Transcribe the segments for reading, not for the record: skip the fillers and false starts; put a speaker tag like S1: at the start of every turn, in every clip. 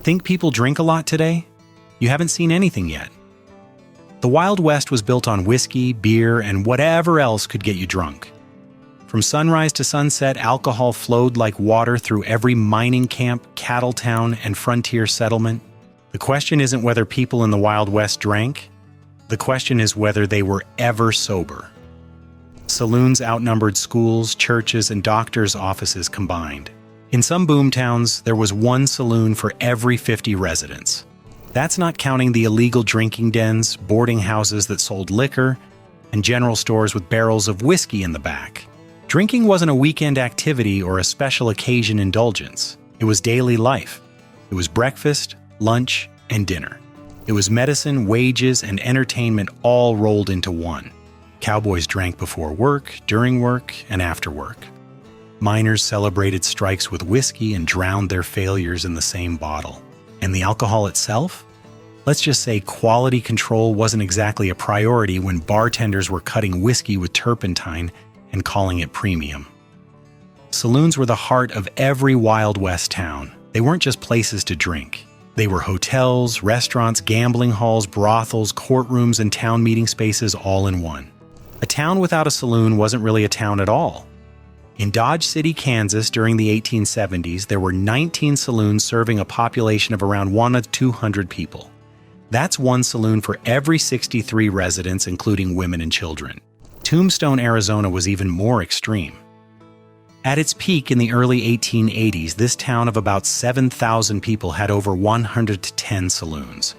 S1: Think people drink a lot today? You haven't seen anything yet. The Wild West was built on whiskey, beer, and whatever else could get you drunk. From sunrise to sunset, alcohol flowed like water through every mining camp, cattle town, and frontier settlement. The question isn't whether people in the Wild West drank. The question is whether they were ever sober. Saloons outnumbered schools, churches, and doctors' offices combined. In some boom towns, there was one saloon for every 50 residents. That's not counting the illegal drinking dens, boarding houses that sold liquor, and general stores with barrels of whiskey in the back. Drinking wasn't a weekend activity or a special occasion indulgence. It was daily life. It was breakfast, lunch, and dinner. It was medicine, wages, and entertainment all rolled into one. Cowboys drank before work, during work, and after work. Miners celebrated strikes with whiskey and drowned their failures in the same bottle. And the alcohol itself? Let's just say quality control wasn't exactly a priority when bartenders were cutting whiskey with turpentine and calling it premium. Saloons were the heart of every Wild West town. They weren't just places to drink. They were hotels, restaurants, gambling halls, brothels, courtrooms, and town meeting spaces all in one. A town without a saloon wasn't really a town at all. In Dodge City, Kansas, during the 1870s, there were 19 saloons serving a population of around 100 to 200 people. That's one saloon for every 63 residents, including women and children. Tombstone, Arizona was even more extreme. At its peak in the early 1880s, this town of about 7,000 people had over 110 saloons.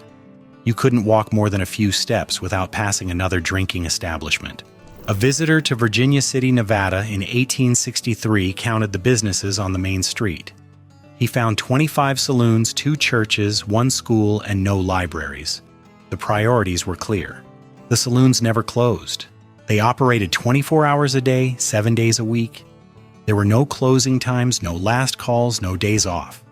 S1: You couldn't walk more than a few steps without passing another drinking establishment. A visitor to Virginia City, Nevada in 1863 counted the businesses on the main street. He found 25 saloons, 2 churches, 1 school, and no libraries. The priorities were clear. The saloons never closed. They operated 24 hours a day, 7 days a week. There were no closing times, no last calls, no days off.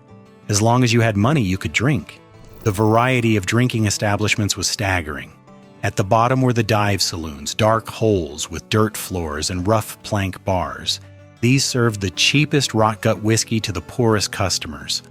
S1: As long as you had money, you could drink. The variety of drinking establishments was staggering. At the bottom were the dive saloons, dark holes with dirt floors and rough plank bars. These served the cheapest rot gut whiskey to the poorest customers.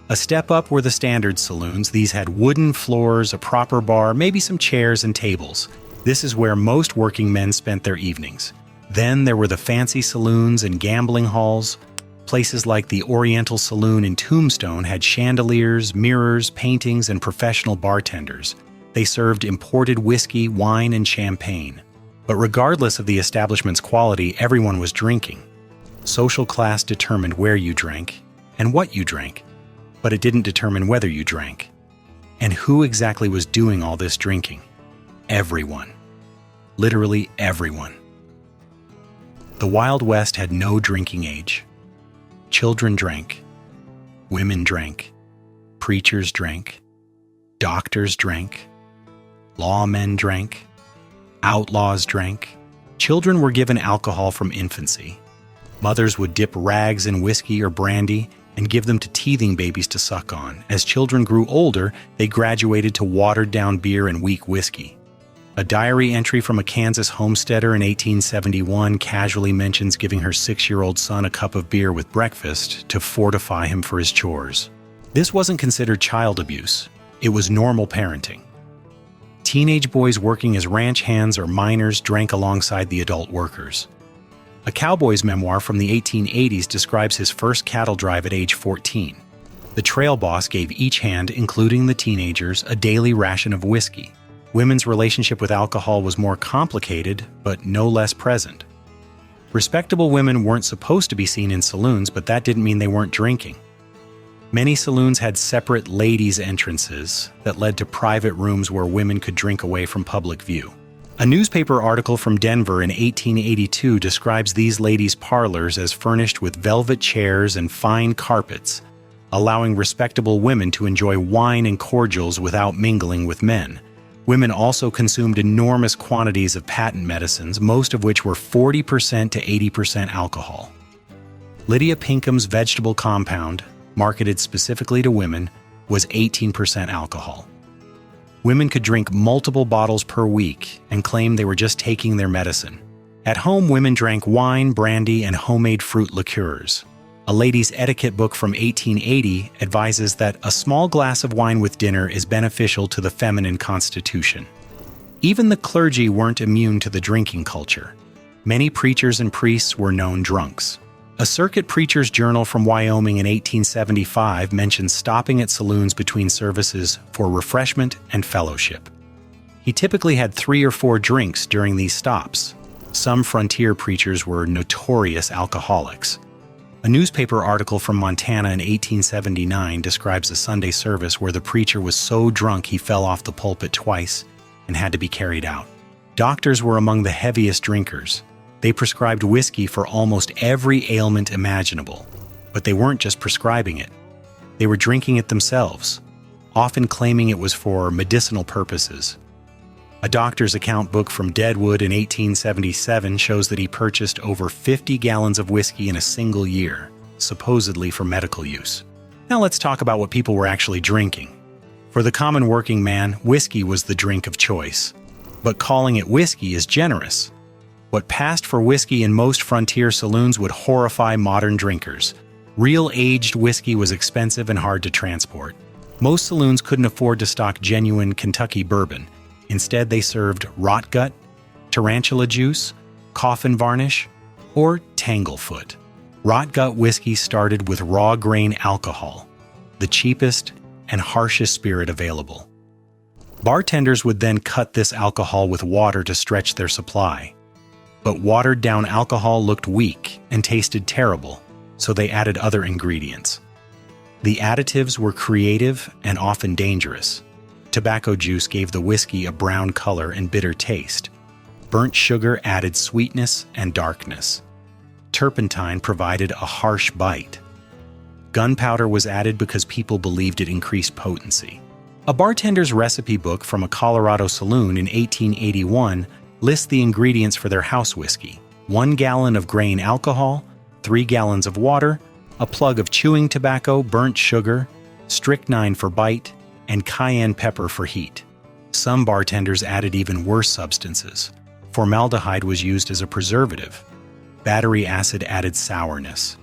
S1: A step up were the standard saloons. These had wooden floors, a proper bar, maybe some chairs and tables. This is where most working men spent their evenings. Then there were the fancy saloons and gambling halls. Places like the Oriental Saloon in Tombstone had chandeliers, mirrors, paintings, and professional bartenders. They served imported whiskey, wine, and champagne. But regardless of the establishment's quality, everyone was drinking. Social class determined where you drank and what you drank, but it didn't determine whether you drank. And who exactly was doing all this drinking? Everyone. Literally everyone. The Wild West had no drinking age. Children drank. Women drank. Preachers drank. Doctors drank. Lawmen drank. Outlaws drank. Children were given alcohol from infancy. Mothers would dip rags in whiskey or brandy and give them to teething babies to suck on. As children grew older, they graduated to watered-down beer and weak whiskey. A diary entry from a Kansas homesteader in 1871 casually mentions giving her 6-year-old son a cup of beer with breakfast to fortify him for his chores. This wasn't considered child abuse. It was normal parenting. Teenage boys working as ranch hands or miners drank alongside the adult workers. A cowboy's memoir from the 1880s describes his first cattle drive at age 14. The trail boss gave each hand, including the teenagers, a daily ration of whiskey. Women's relationship with alcohol was more complicated, but no less present. Respectable women weren't supposed to be seen in saloons, but that didn't mean they weren't drinking. Many saloons had separate ladies' entrances that led to private rooms where women could drink away from public view. A newspaper article from Denver in 1882 describes these ladies' parlors as furnished with velvet chairs and fine carpets, allowing respectable women to enjoy wine and cordials without mingling with men. Women also consumed enormous quantities of patent medicines, most of which were 40% to 80% alcohol. Lydia Pinkham's vegetable compound, marketed specifically to women, was 18% alcohol. Women could drink multiple bottles per week and claim they were just taking their medicine. At home, women drank wine, brandy, and homemade fruit liqueurs. A lady's etiquette book from 1880 advises that a small glass of wine with dinner is beneficial to the feminine constitution. Even the clergy weren't immune to the drinking culture. Many preachers and priests were known drunks. A circuit preacher's journal from Wyoming in 1875 mentions stopping at saloons between services for refreshment and fellowship. He typically had 3 or 4 drinks during these stops. Some frontier preachers were notorious alcoholics. A newspaper article from Montana in 1879 describes a Sunday service where the preacher was so drunk he fell off the pulpit twice and had to be carried out. Doctors were among the heaviest drinkers. They prescribed whiskey for almost every ailment imaginable, but they weren't just prescribing it. They were drinking it themselves, often claiming it was for medicinal purposes. A doctor's account book from Deadwood in 1877 shows that he purchased over 50 gallons of whiskey in a single year, supposedly for medical use. Now let's talk about what people were actually drinking. For the common working man, whiskey was the drink of choice. But calling it whiskey is generous. What passed for whiskey in most frontier saloons would horrify modern drinkers. Real aged whiskey was expensive and hard to transport. Most saloons couldn't afford to stock genuine Kentucky bourbon. Instead, they served rot gut, tarantula juice, coffin varnish, or tanglefoot. Rot gut whiskey started with raw grain alcohol, the cheapest and harshest spirit available. Bartenders would then cut this alcohol with water to stretch their supply. But watered-down alcohol looked weak and tasted terrible, so they added other ingredients. The additives were creative and often dangerous. Tobacco juice gave the whiskey a brown color and bitter taste. Burnt sugar added sweetness and darkness. Turpentine provided a harsh bite. Gunpowder was added because people believed it increased potency. A bartender's recipe book from a Colorado saloon in 1881 lists the ingredients for their house whiskey: 1 gallon of grain alcohol, 3 gallons of water, a plug of chewing tobacco, burnt sugar, strychnine for bite, and cayenne pepper for heat. Some bartenders added even worse substances. Formaldehyde was used as a preservative. Battery acid added sourness.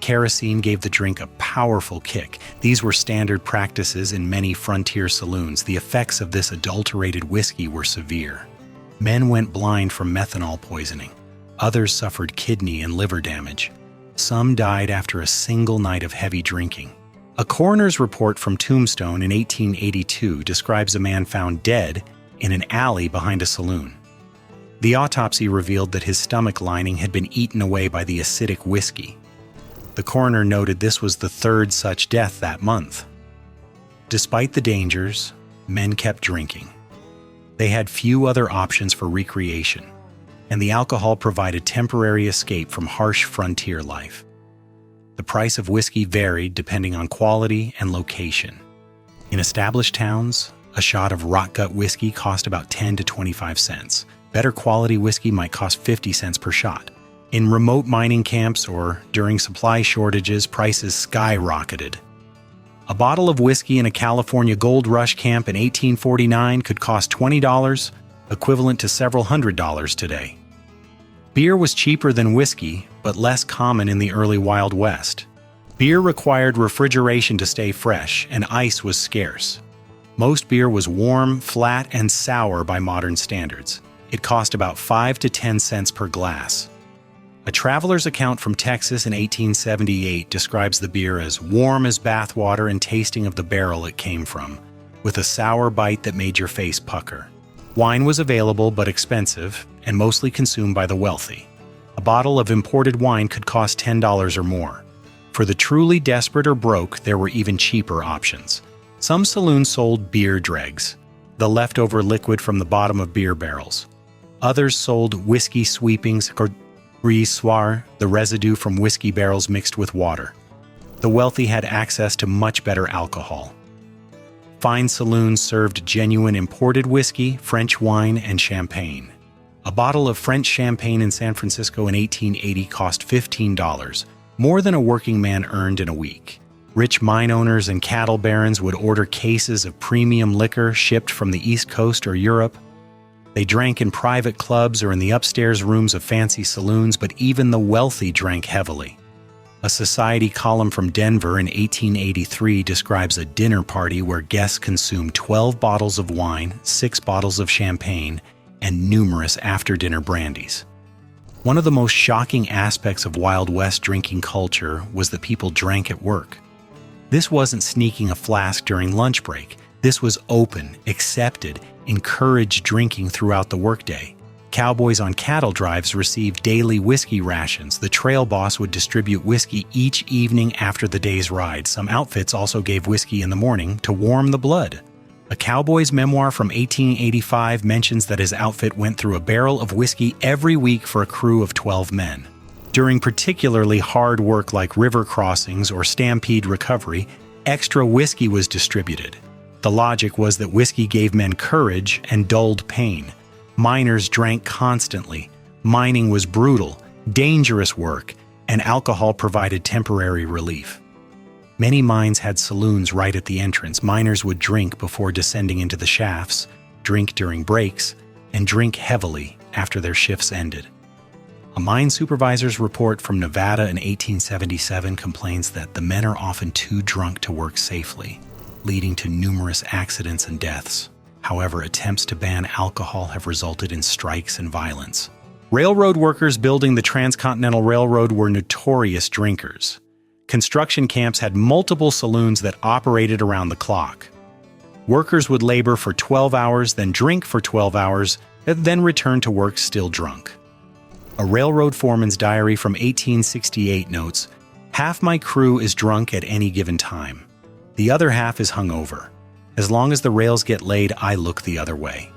S1: Kerosene gave the drink a powerful kick. These were standard practices in many frontier saloons. The effects of this adulterated whiskey were severe. Men went blind from methanol poisoning. Others suffered kidney and liver damage. Some died after a single night of heavy drinking. A coroner's report from Tombstone in 1882 describes a man found dead in an alley behind a saloon. The autopsy revealed that his stomach lining had been eaten away by the acidic whiskey. The coroner noted this was the 3rd such death that month. Despite the dangers, men kept drinking. They had few other options for recreation, and the alcohol provided temporary escape from harsh frontier life. The price of whiskey varied depending on quality and location. In established towns, a shot of rot gut whiskey cost about 10 to 25 cents. Better quality whiskey might cost 50 cents per shot. In remote mining camps or during supply shortages, prices skyrocketed. A bottle of whiskey in a California gold rush camp in 1849 could cost $20, equivalent to several $100s today. Beer was cheaper than whiskey, but less common in the early Wild West. Beer required refrigeration to stay fresh, and ice was scarce. Most beer was warm, flat, and sour by modern standards. It cost about 5 to 10 cents per glass. A traveler's account from Texas in 1878 describes the beer as warm as bathwater and tasting of the barrel it came from, with a sour bite that made your face pucker. Wine was available but expensive, and mostly consumed by the wealthy. A bottle of imported wine could cost $10 or more. For the truly desperate or broke, there were even cheaper options. Some saloons sold beer dregs, the leftover liquid from the bottom of beer barrels. Others sold whiskey sweepings, or gris-soir, the residue from whiskey barrels mixed with water. The wealthy had access to much better alcohol. Fine saloons served genuine imported whiskey, French wine, and champagne. A bottle of French champagne in San Francisco in 1880 cost $15, more than a working man earned in a week. Rich mine owners and cattle barons would order cases of premium liquor shipped from the East Coast or Europe. They drank in private clubs or in the upstairs rooms of fancy saloons, but even the wealthy drank heavily. A Society column from Denver in 1883 describes a dinner party where guests consumed 12 bottles of wine, 6 bottles of champagne, and numerous after-dinner brandies. One of the most shocking aspects of Wild West drinking culture was that people drank at work. This wasn't sneaking a flask during lunch break. This was open, accepted, encouraged drinking throughout the workday. Cowboys on cattle drives received daily whiskey rations. The trail boss would distribute whiskey each evening after the day's ride. Some outfits also gave whiskey in the morning to warm the blood. A cowboy's memoir from 1885 mentions that his outfit went through a barrel of whiskey every week for a crew of 12 men. During particularly hard work like river crossings or stampede recovery, extra whiskey was distributed. The logic was that whiskey gave men courage and dulled pain. Miners drank constantly. Mining was brutal, dangerous work, and alcohol provided temporary relief. Many mines had saloons right at the entrance. Miners would drink before descending into the shafts, drink during breaks, and drink heavily after their shifts ended. A mine supervisor's report from Nevada in 1877 complains that the men are often too drunk to work safely, leading to numerous accidents and deaths. However, attempts to ban alcohol have resulted in strikes and violence. Railroad workers building the Transcontinental Railroad were notorious drinkers. Construction camps had multiple saloons that operated around the clock. Workers would labor for 12 hours, then drink for 12 hours, and then return to work still drunk. A railroad foreman's diary from 1868 notes, "Half my crew is drunk at any given time. The other half is hungover. As long as the rails get laid, I look the other way."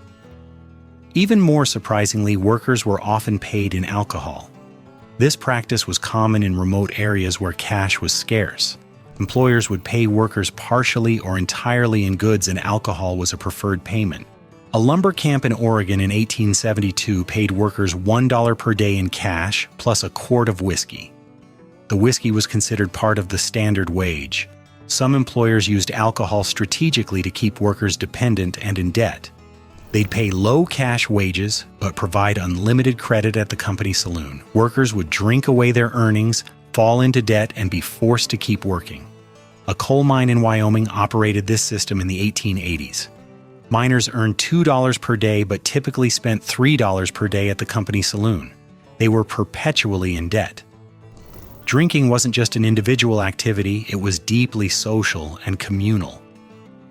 S1: Even more surprisingly, workers were often paid in alcohol. This practice was common in remote areas where cash was scarce. Employers would pay workers partially or entirely in goods, and alcohol was a preferred payment. A lumber camp in Oregon in 1872 paid workers $1 per day in cash plus a quart of whiskey. The whiskey was considered part of the standard wage. Some employers used alcohol strategically to keep workers dependent and in debt. They'd pay low cash wages, but provide unlimited credit at the company saloon. Workers would drink away their earnings, fall into debt, and be forced to keep working. A coal mine in Wyoming operated this system in the 1880s. Miners earned $2 per day, but typically spent $3 per day at the company saloon. They were perpetually in debt. Drinking wasn't just an individual activity, it was deeply social and communal.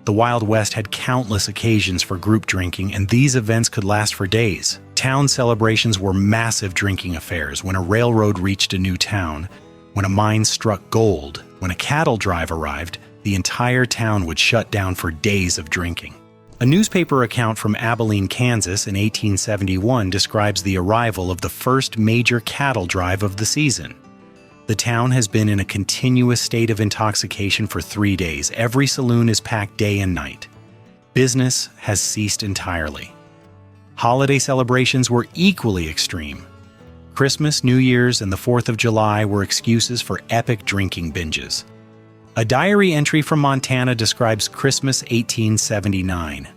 S1: The Wild West had countless occasions for group drinking, and these events could last for days. Town celebrations were massive drinking affairs. When a railroad reached a new town, when a mine struck gold, when a cattle drive arrived, the entire town would shut down for days of drinking. A newspaper account from Abilene, Kansas in 1871 describes the arrival of the first major cattle drive of the season. The town has been in a continuous state of intoxication for 3 days. Every saloon is packed day and night. Business has ceased entirely. Holiday celebrations were equally extreme. Christmas, New Year's, and the 4th of July were excuses for epic drinking binges. A diary entry from Montana describes Christmas 1879.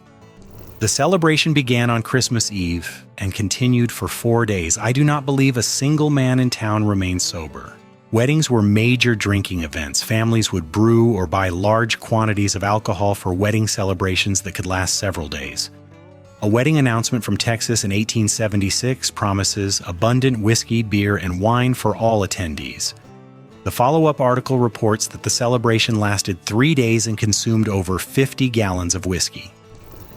S1: The celebration began on Christmas Eve and continued for 4 days. I do not believe a single man in town remained sober. Weddings were major drinking events. Families would brew or buy large quantities of alcohol for wedding celebrations that could last several days. A wedding announcement from Texas in 1876 promises abundant whiskey, beer, and wine for all attendees. The follow-up article reports that the celebration lasted 3 days and consumed over 50 gallons of whiskey.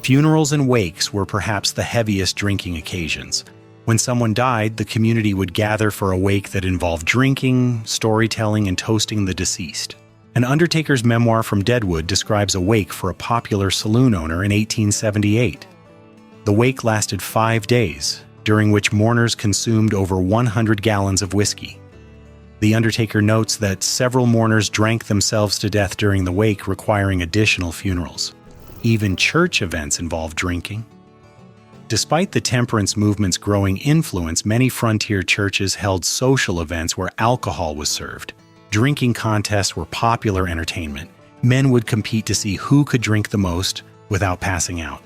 S1: Funerals and wakes were perhaps the heaviest drinking occasions. When someone died, the community would gather for a wake that involved drinking, storytelling, and toasting the deceased. An undertaker's memoir from Deadwood describes a wake for a popular saloon owner in 1878. The wake lasted 5 days, during which mourners consumed over 100 gallons of whiskey. The undertaker notes that several mourners drank themselves to death during the wake, requiring additional funerals. Even church events involved drinking. Despite the temperance movement's growing influence, many frontier churches held social events where alcohol was served. Drinking contests were popular entertainment. Men would compete to see who could drink the most without passing out.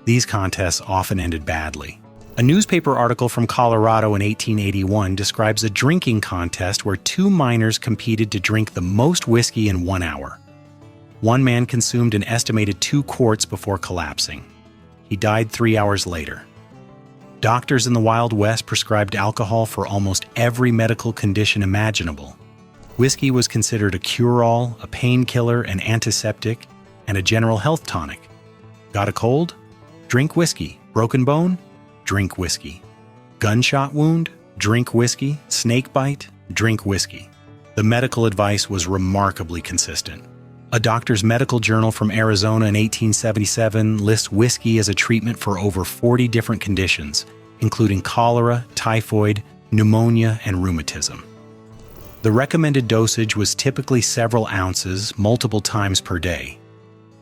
S1: These contests often ended badly. A newspaper article from Colorado in 1881 describes a drinking contest where two miners competed to drink the most whiskey in 1 hour. One man consumed an estimated 2 quarts before collapsing. He died 3 hours later. Doctors in the Wild West prescribed alcohol for almost every medical condition imaginable. Whiskey was considered a cure-all, a painkiller, an antiseptic, and a general health tonic. Got a cold? Drink whiskey. Broken bone? Drink whiskey. Gunshot wound? Drink whiskey. Snake bite? Drink whiskey. The medical advice was remarkably consistent. A doctor's medical journal from Arizona in 1877 lists whiskey as a treatment for over 40 different conditions, including cholera, typhoid, pneumonia, and rheumatism. The recommended dosage was typically several ounces, multiple times per day.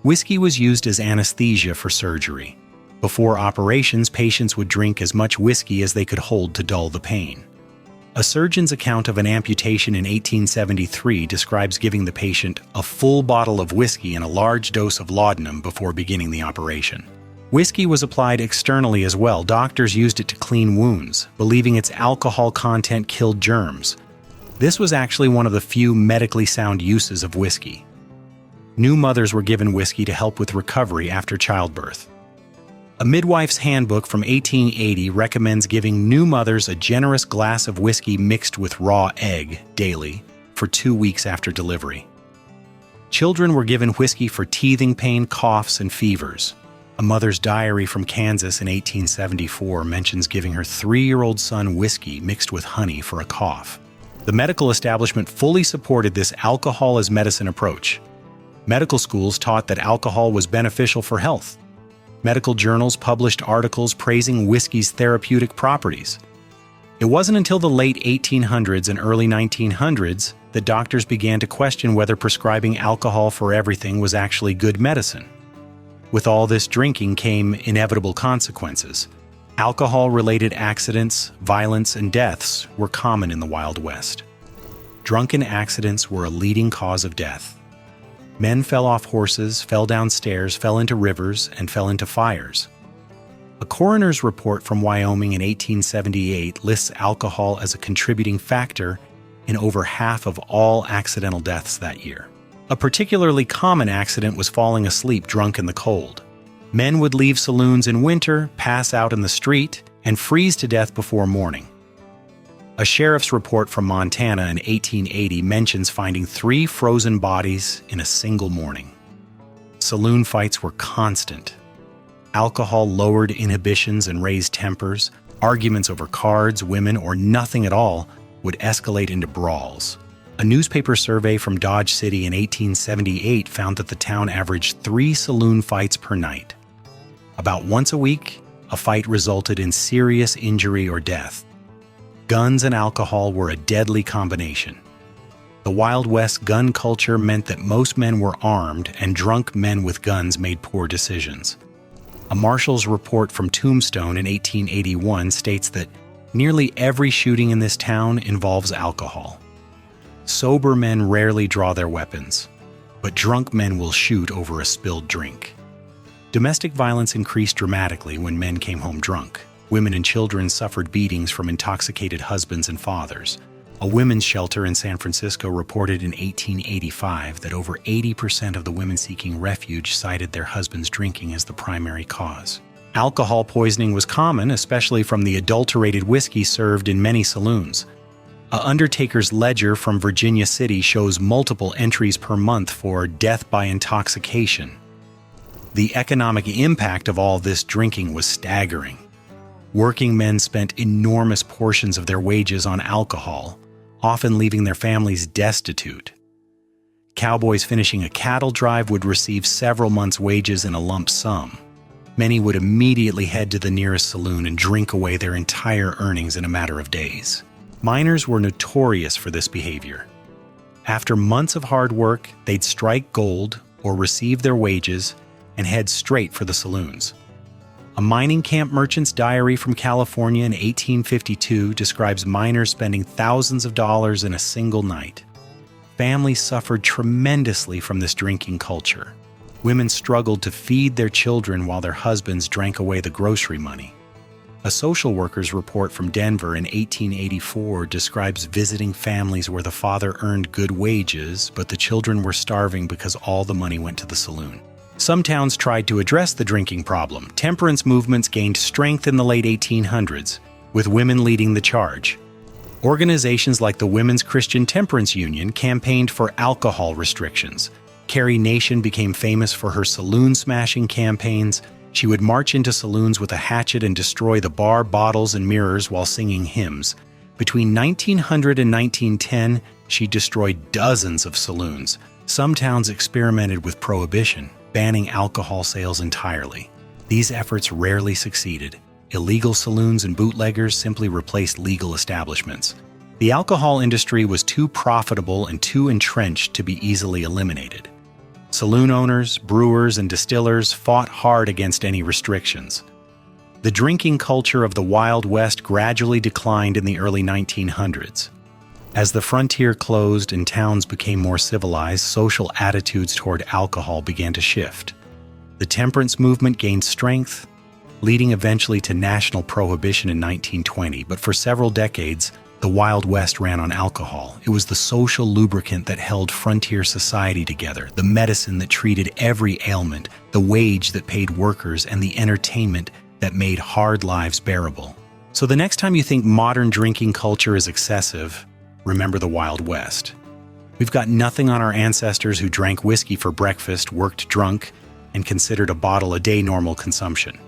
S1: Whiskey was used as anesthesia for surgery. Before operations, patients would drink as much whiskey as they could hold to dull the pain. A surgeon's account of an amputation in 1873 describes giving the patient a full bottle of whiskey and a large dose of laudanum before beginning the operation. Whiskey was applied externally as well. Doctors used it to clean wounds, believing its alcohol content killed germs. This was actually one of the few medically sound uses of whiskey. New mothers were given whiskey to help with recovery after childbirth. A midwife's handbook from 1880 recommends giving new mothers a generous glass of whiskey mixed with raw egg daily for 2 weeks after delivery. Children were given whiskey for teething pain, coughs, and fevers. A mother's diary from Kansas in 1874 mentions giving her 3-year-old son whiskey mixed with honey for a cough. The medical establishment fully supported this alcohol as medicine approach. Medical schools taught that alcohol was beneficial for health. Medical journals published articles praising whiskey's therapeutic properties. It wasn't until the late 1800s and early 1900s that doctors began to question whether prescribing alcohol for everything was actually good medicine. With all this drinking came inevitable consequences. Alcohol-related accidents, violence, and deaths were common in the Wild West. Drunken accidents were a leading cause of death. Men fell off horses, fell down stairs, fell into rivers, and fell into fires. A coroner's report from Wyoming in 1878 lists alcohol as a contributing factor in over half of all accidental deaths that year. A particularly common accident was falling asleep drunk in the cold. Men would leave saloons in winter, pass out in the street, and freeze to death before morning. A sheriff's report from Montana in 1880 mentions finding 3 frozen bodies in a single morning. Saloon fights were constant. Alcohol lowered inhibitions and raised tempers. Arguments over cards, women, or nothing at all would escalate into brawls. A newspaper survey from Dodge City in 1878 found that the town averaged 3 saloon fights per night. About once a week, a fight resulted in serious injury or death. Guns and alcohol were a deadly combination. The Wild West gun culture meant that most men were armed, and drunk men with guns made poor decisions. A marshal's report from Tombstone in 1881 states that nearly every shooting in this town involves alcohol. Sober men rarely draw their weapons, but drunk men will shoot over a spilled drink. Domestic violence increased dramatically when men came home drunk. Women and children suffered beatings from intoxicated husbands and fathers. A women's shelter in San Francisco reported in 1885 that over 80% of the women seeking refuge cited their husbands' drinking as the primary cause. Alcohol poisoning was common, especially from the adulterated whiskey served in many saloons. A Undertaker's Ledger from Virginia City shows multiple entries per month for death by intoxication. The economic impact of all this drinking was staggering. Working men spent enormous portions of their wages on alcohol, often leaving their families destitute. Cowboys finishing a cattle drive would receive several months' wages in a lump sum. Many would immediately head to the nearest saloon and drink away their entire earnings in a matter of days. Miners were notorious for this behavior. After months of hard work, they'd strike gold or receive their wages and head straight for the saloons. A mining camp merchant's diary from California in 1852 describes miners spending thousands of dollars in a single night. Families suffered tremendously from this drinking culture. Women struggled to feed their children while their husbands drank away the grocery money. A social worker's report from Denver in 1884 describes visiting families where the father earned good wages, but the children were starving because all the money went to the saloon. Some towns tried to address the drinking problem. Temperance movements gained strength in the late 1800s, with women leading the charge. Organizations like the Women's Christian Temperance Union campaigned for alcohol restrictions. Carrie Nation became famous for her saloon-smashing campaigns. She would march into saloons with a hatchet and destroy the bar, bottles, and mirrors while singing hymns. Between 1900 and 1910, she destroyed dozens of saloons. Some towns experimented with prohibition, banning alcohol sales entirely. These efforts rarely succeeded. Illegal saloons and bootleggers simply replaced legal establishments. The alcohol industry was too profitable and too entrenched to be easily eliminated. Saloon owners, brewers, and distillers fought hard against any restrictions. The drinking culture of the Wild West gradually declined in the early 1900s. As the frontier closed and towns became more civilized, social attitudes toward alcohol began to shift. The temperance movement gained strength, leading eventually to national prohibition in 1920, but for several decades, the Wild West ran on alcohol. It was the social lubricant that held frontier society together, the medicine that treated every ailment, the wage that paid workers, and the entertainment that made hard lives bearable. So the next time you think modern drinking culture is excessive, remember the Wild West. We've got nothing on our ancestors who drank whiskey for breakfast, worked drunk, and considered a bottle a day normal consumption.